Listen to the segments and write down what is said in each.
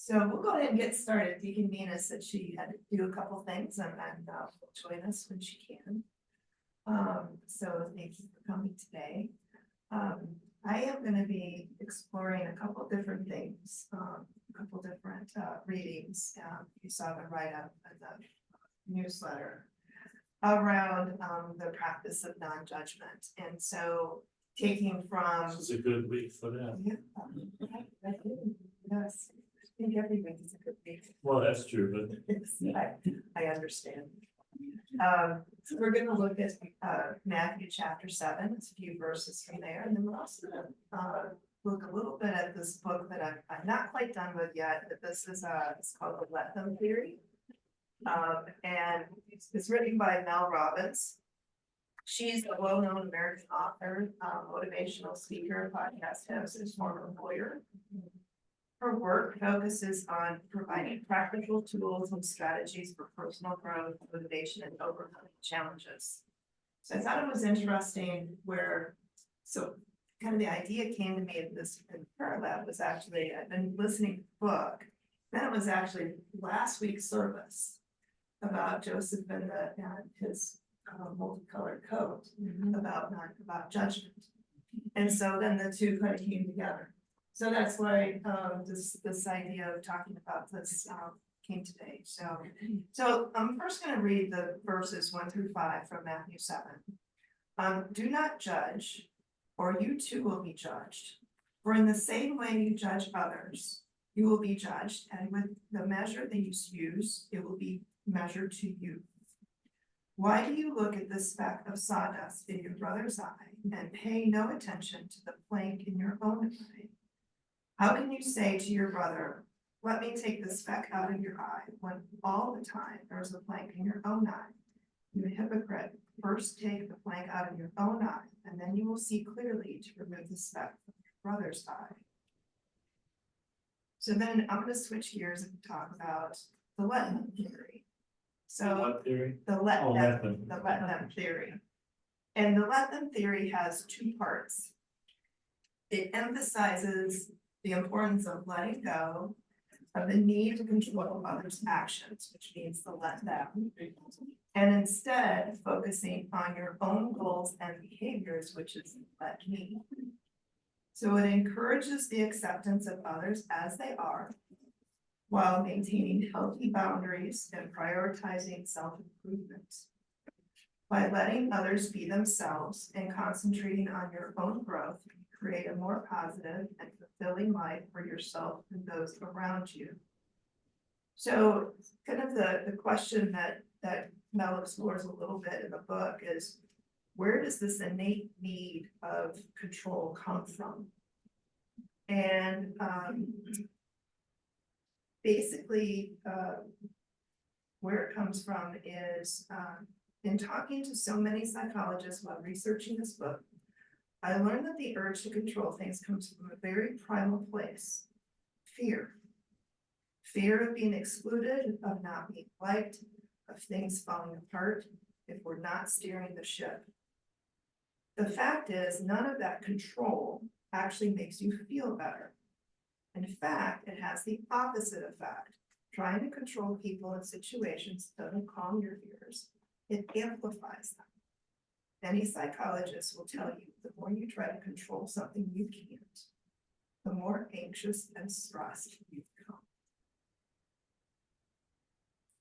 So we'll go ahead and get started. Deacon Mina said she had to do a couple things and will join us when she can. So thank you for coming today. I am going to be exploring a couple different things, a couple different readings. You saw the write-up in the newsletter around the practice of non-judgment. And so taking from... This is a good week for that. Yeah, yes. I think every week is a good week. Well, that's true, but I understand. So we're going to look at Matthew chapter 7. It's a few verses from there, and then we're also going to look a little bit at this book that I'm not quite done with yet. But this is it's called the Let Them Theory, and it's written by Mel Robbin. She's a well-known American author, motivational speaker, podcast host, and former lawyer. Her work focuses on providing practical tools and strategies for personal growth, motivation, and overcoming challenges. So I thought it was interesting so kind of the idea came to me in PrayerLab was actually, I've been listening to the book, then it was actually last week's service about Joseph and his multicolored coat, about judgment. And so then the two kind of came together. So that's why this idea of talking about this came today. So I'm first going to read the verses 1 through 5 from Matthew 7. Do not judge, or you too will be judged. For in the same way you judge others, you will be judged, and with the measure that you use, it will be measured to you. Why do you look at the speck of sawdust in your brother's eye and pay no attention to the plank in your own eye? How can you say to your brother, let me take the speck out of your eye, when all the time there's a plank in your own eye? You hypocrite, first take the plank out of your own eye, and then you will see clearly to remove the speck from your brother's eye. So then I'm going to switch gears and talk about the let them theory. So what theory? The let them theory. And the let them theory has two parts. It emphasizes the importance of letting go of the need to control others' actions, which means to let them, and instead focusing on your own goals and behaviors, which is let me. So it encourages the acceptance of others as they are, while maintaining healthy boundaries and prioritizing self-improvement. By letting others be themselves and concentrating on your own growth, you create a more positive and fulfilling life for yourself and those around you. So kind of the question that Mel explores a little bit in the book is, where does this innate need of control come from? And basically, where it comes from is in talking to so many psychologists while researching this book, I learned that the urge to control things comes from a very primal place: fear. Fear of being excluded, of not being liked, of things falling apart if we're not steering the ship. The fact is, none of that control actually makes you feel better. In fact, it has the opposite effect. Trying to control people and situations doesn't calm your fears, it amplifies them. Any psychologist will tell you the more you try to control something you can't, the more anxious and stressed you become.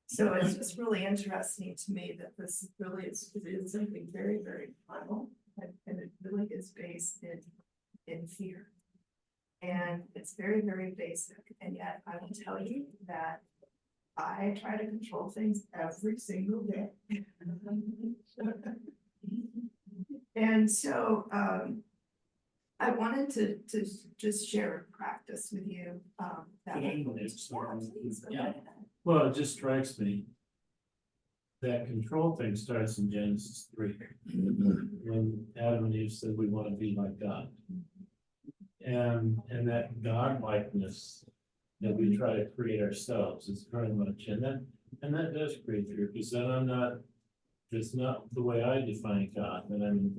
So it's just really interesting to me that this really is something very, very primal, and it really is based in fear. And it's very, very basic. And yet I will tell you that I try to control things every single day. And so I wanted to just share a practice with you. Well, it just strikes me that control thing starts in Genesis 3, when Adam and Eve said we want to be like God. And that God-likeness that we try to create ourselves is very much, and that does create fear, because then it's not the way I define God, that I'm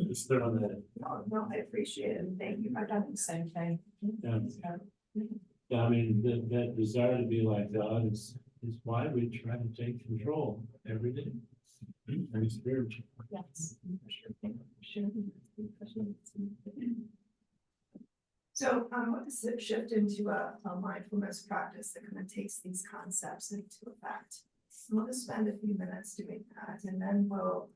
just throwing that in. No, I appreciate it. Thank you. I've done the same thing. Yeah. I mean, that desire to be like God is why we try to take control every day. Very spiritual. Yes. So let's shift into a mindfulness practice that kind of takes these concepts into effect. I'm going to spend a few minutes doing that, and then we'll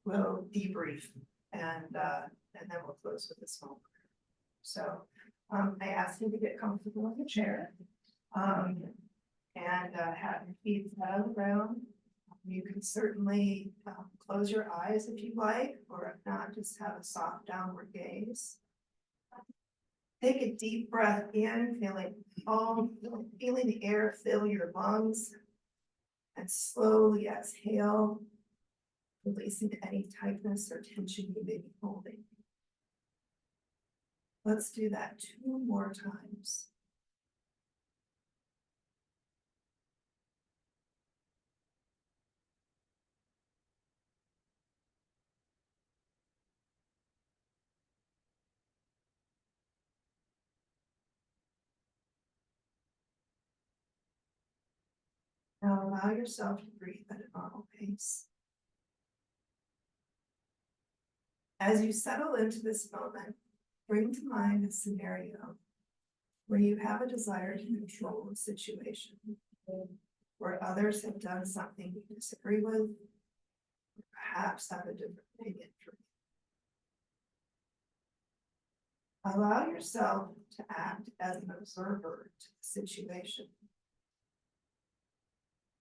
debrief, and then we'll close with a small prayer. So I ask you to get comfortable in the chair, and have your feet flat on the ground. You can certainly close your eyes if you like, or if not, just have a soft downward gaze. Take a deep breath in, feeling the air fill your lungs, and slowly exhale, releasing any tightness or tension you may be holding. Let's do that 2 more times. Now allow yourself to breathe at a normal pace. As you settle into this moment, bring to mind a scenario where you have a desire to control a situation, where others have done something you disagree with, or perhaps have a different opinion from you. Allow yourself to act as an observer to the situation.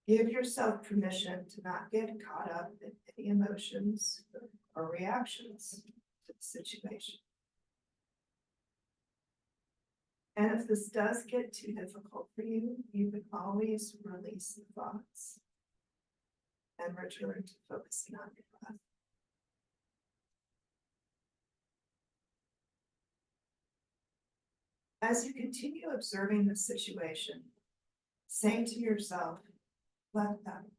Give yourself permission to not get caught up in any emotions or reactions to the situation. And if this does get too difficult for you, you can always release the thoughts and return to focusing on your breath. As you continue observing the situation, say to yourself, let them.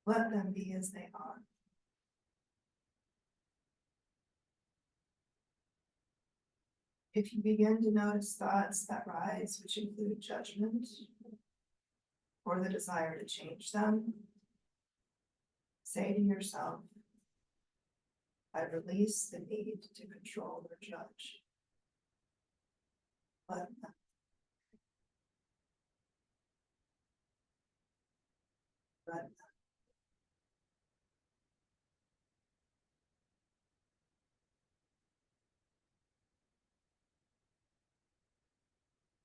Let them be as they are. If you begin to notice thoughts that rise, which include judgment or the desire to change them, say to yourself, I release the need to control or judge. Let them. Let them.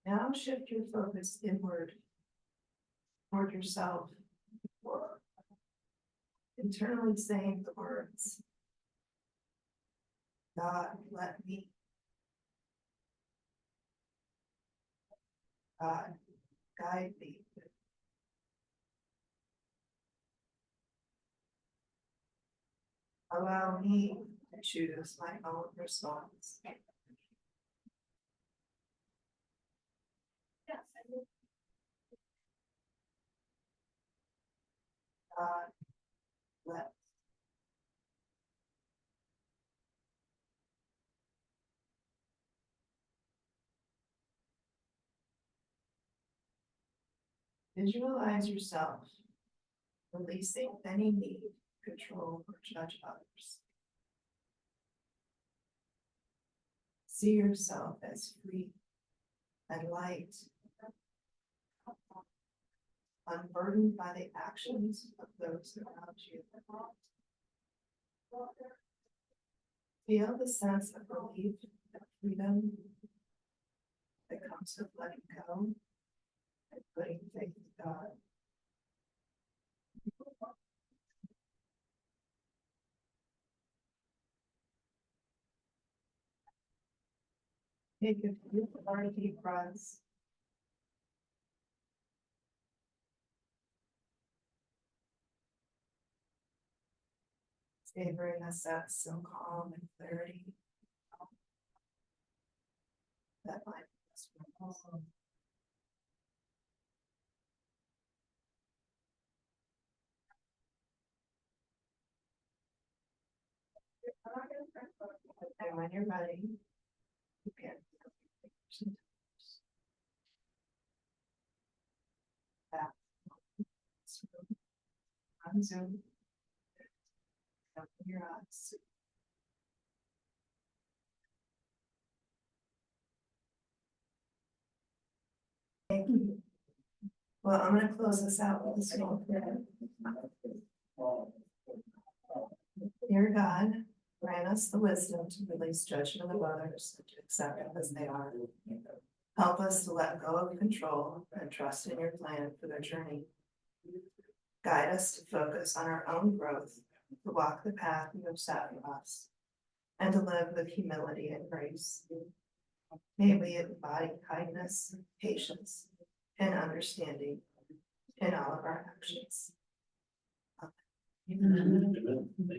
Now shift your focus inward toward yourself, internally saying the words, God, let me. God, guide me. Allow me to choose my own response. God, let. Visualize yourself releasing any need to control or judge others. See yourself as free and light, unburdened by the actions of those around you. Feel the sense of relief and freedom that comes with letting go and putting faith in God. Take a few more deep breaths. Savoring a sense of calm and clarity that mindfulness brings. And when you're ready, you can On Zoom. Open your eyes. Well, I'm gonna close this out with a small prayer. Dear God, grant us the wisdom to release judgment of others and to accept them as they are. Help us to let go of control and trust in your plan for their journey. Guide us to focus on our own growth, to walk the path you have set for us, and to live with humility and grace. May we embody kindness, patience, and understanding in all of our actions. Amen.